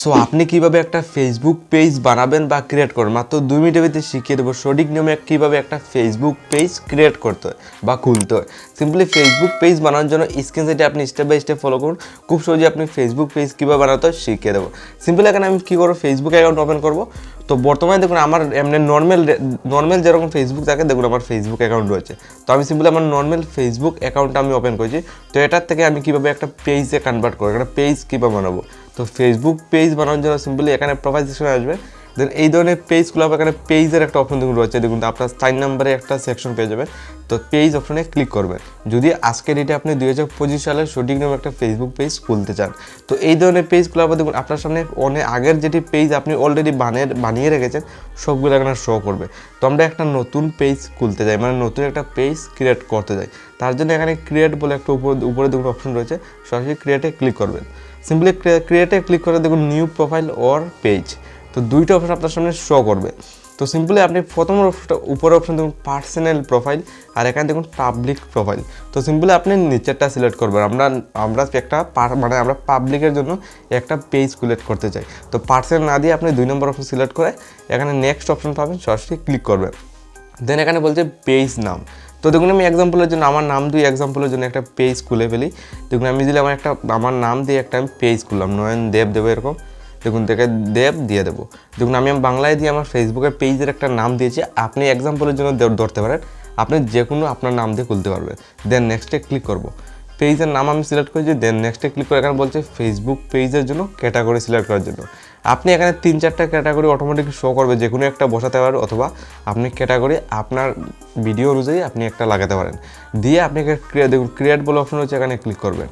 So আপনি কিভাবে একটা ফেসবুক পেজ বানাবেন বা ক্রিয়েট করবেন মাত্র 2 মিনিটের ভিতরে শিখিয়ে দেবো সঠিক নিয়মে কিভাবে একটা ফেসবুক পেজ ক্রিয়েট করতে হয় বা খুলতে হয়। সিম্পলি ফেসবুক পেজ বানানোর জন্য স্ক্রিন সাইডে আপনি স্টেপ বাই স্টেপ ফলো করুন। খুব সহজে আপনি ফেসবুক পেজ কীভাবে বানাতে হয় শিখিয়ে দেবো। সিম্পলি এখানে আমি কী করবো, ফেসবুক অ্যাকাউন্ট ওপেন করবো। তো বর্তমানে দেখুন আমার এমনি নর্মাল যেরকম ফেসবুক থাকে দেখুন আমার ফেসবুক অ্যাকাউন্ট রয়েছে। তো আমি সিম্পলি আমার নর্মাল ফেসবুক অ্যাকাউন্টটা আমি ওপেন করেছি। তো এটার থেকে আমি কীভাবে একটা পেজে কনভার্ট করবো, একটা পেজ কীভাবে বানাবো। তো ফেসবুক পেজ বানানোর জন্য সিম্পলি এখানে প্রোফাইল সেকশনে আসবে। দেন এই ধরনের পেজগুলো এখানে পেজের একটা অপশন দেখুন রয়েছে, দেখুন আপনার 4 নম্বরে একটা সেকশন পেয়ে যাবে। তো পেজ অপশনে ক্লিক করবেন যদি আজকের ডেটে আপনি 2025 সালের সঠিক নিয়মে একটা ফেসবুক পেজ খুলতে চান। তো এই ধরনের পেজগুলো আবার দেখুন আপনার সামনে অনেক আগের যেটি পেজ আপনি অলরেডি বানিয়ে রেখেছেন সবগুলো এখানে শো করবে। তো আমরা একটা নতুন পেজ খুলতে যাই, মানে নতুন একটা পেজ ক্রিয়েট করতে যাই। তার জন্য এখানে ক্রিয়েট বলে একটা উপরে দেখুন অপশন রয়েছে, সরাসরি ক্রিয়েটে ক্লিক করবেন। সিম্পলি ক্রিয়েটে ক্লিক করে দেখুন নিউ প্রোফাইল অর পেজ। তো দুইটা অপশন আপনার সামনে শো করবে। তো সিম্পলি আপনি প্রথম উপরে অপশন দেখুন পার্সোনাল প্রোফাইল, আর এখানে দেখুন পাবলিক প্রোফাইল। তো সিম্পলি আপনি নিচেরটা সিলেক্ট করবেন। আমরা একটা আমরা পাবলিকের জন্য একটা পেজ ক্রিয়েট করতে চাই। তো পার্সোনাল না দিয়ে আপনি 2 নম্বর অপশন সিলেক্ট করে এখানে নেক্সট অপশন পাবেন, সরাসরি ক্লিক করবেন। দেন এখানে বলছে পেজ নাম। তো দেখুন আমি এক্সাম্পলের জন্য আমার নাম দিয়ে এক্সাম্পলের জন্য একটা পেজ খুলে ফেলি। দেখুন আমি দিলে আমার নাম দিয়ে একটা আমি পেজ খুললাম, নয়ন দেব দেবো এরকম। দেখুন থেকে দেব দিয়ে দেবো। দেখুন আমি বাংলায় দিয়ে আমার ফেসবুকের পেজের একটা নাম দিয়েছি। আপনি এক্সাম্পলের জন্য ধরতে পারেন, আপনি যে কোনো আপনার নাম দিয়ে খুলতে পারবেন। দেন নেক্সটে ক্লিক করব। পেজের নাম আমি সিলেক্ট করেছি। দেন নেক্সটে ক্লিক করে এখানে বলছে ফেসবুক পেজের জন্য ক্যাটাগরি সিলেক্ট করার জন্য। আপনি এখানে 3-4টা ক্যাটাগরি অটোমেটিক শো করবে, যে কোনো একটা বসাতে পারেন, অথবা আপনি ক্যাটাগরি আপনার ভিডিও অনুযায়ী আপনি একটা লাগাতে পারেন। দিয়ে আপনি দেখুন ক্রিয়েট বলে অপশন হচ্ছে, এখানে ক্লিক করবেন।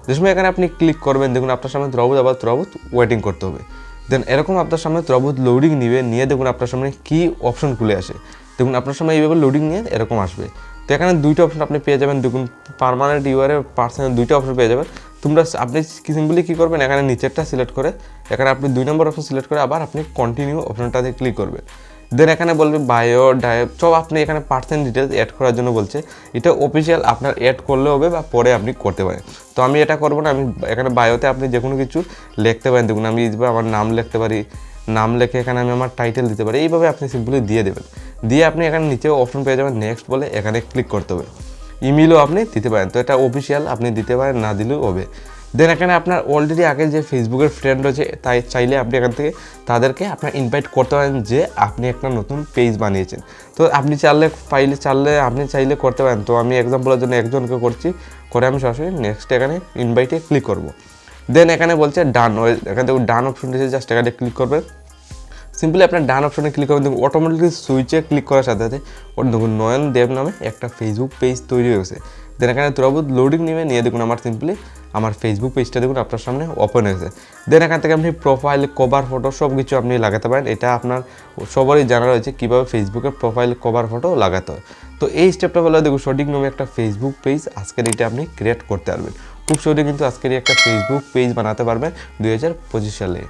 যে সময় এখানে আপনি ক্লিক করবেন দেখুন আপনার সামনে ত্রবত ওয়েটিং করতে হবে। দেন এরকম আপনার সামনে ত্রবত লোডিং নিয়ে দেখুন আপনার সামনে কী অপশন খুলে আসে। দেখুন আপনার সামনে এইভাবে লোডিং নিয়ে এরকম আসবে। তো এখানে 2টা অপশন আপনি পেয়ে যাবেন। দেখুন পার্মানেন্ট ইউআরএল পার্সোনাল 2টা অপশন পেয়ে যাবেন। আপনি সিম্পলি কী করবেন, এখানে নিচেরটা সিলেক্ট করে এখানে আপনি 2 নম্বর অপশন সিলেক্ট করে আবার আপনি কন্টিনিউ অপশনটাতে ক্লিক করবেন। দেন এখানে বলবে বায়ো সব আপনি এখানে পার্সোনাল ডিটেলস অ্যাড করার জন্য বলছে। এটা অফিসিয়াল, আপনার অ্যাড করলে হবে বা পরে আপনি করতে পারেন। তো আমি এটা করবো না, আমি এখানে বায়োতে আপনি যে কোনো কিছু লিখতে পারেন। দেখুন আমি আমার নাম লিখতে পারি, নাম লিখে এখানে আমি আমার টাইটেল দিতে পারি। এইভাবে আপনি সিম্পলি দিয়ে দেবেন। দিয়ে আপনি এখানে নিচেও অপশন পেয়ে যাবেন নেক্সট বলে, এখানে ক্লিক করতে হবে। ইমেলও আপনি দিতে পারেন। তো এটা অফিসিয়াল, আপনি দিতে পারেন, না দিলেও হবে। দেন এখানে আপনার অলরেডি আগে যে ফেসবুকের ফ্রেন্ড রয়েছে তাই চাইলে আপনি এখান থেকে তাদেরকে আপনার ইনভাইট করতে পারেন যে আপনি একটা নতুন পেজ বানিয়েছেন। তো আপনি আপনি চাইলে করতে পারেন। তো আমি এক্সাম্পলের জন্য একজনকে করছি, করে আমি সরাসরি নেক্সট এখানে ইনভাইটে ক্লিক করব। দেন এখানে বলছে ডান, এখানে দেখুন ডান অপশন দিয়েছে, জাস্ট এখানে ক্লিক করবেন। সিম্পলি আপনার ডান অপশনে ক্লিক করবেন, দেখুন অটোমেটিকলি সুইচে ক্লিক করার সাথে সাথে ওটা দেখুন নয়ন দেব নামে একটা ফেসবুক পেজ তৈরি হয়েছে। দেন এখানে ত্রবত লোডিং নিয়ে দেখুন আমার ফেসবুক পেজটা দেখুন আপনার সামনে ওপেন হয়েছে। দেন এখান থেকে আপনি প্রোফাইল, কভার ফটো সব কিছু আপনি লাগাতে পারেন। এটা আপনার সবারই জানা রয়েছে কীভাবে ফেসবুকের প্রোফাইল, কভার ফটো লাগাতে হয়। তো এই স্টেপটা হলো দেখুন সঠিক নিয়মে একটা ফেসবুক পেজ আজকের এটা আপনি ক্রিয়েট করতে পারবেন। খুব সহজে কিন্তু আজকের একটা ফেসবুক পেজ বানাতে পারবেন 2025 সালে।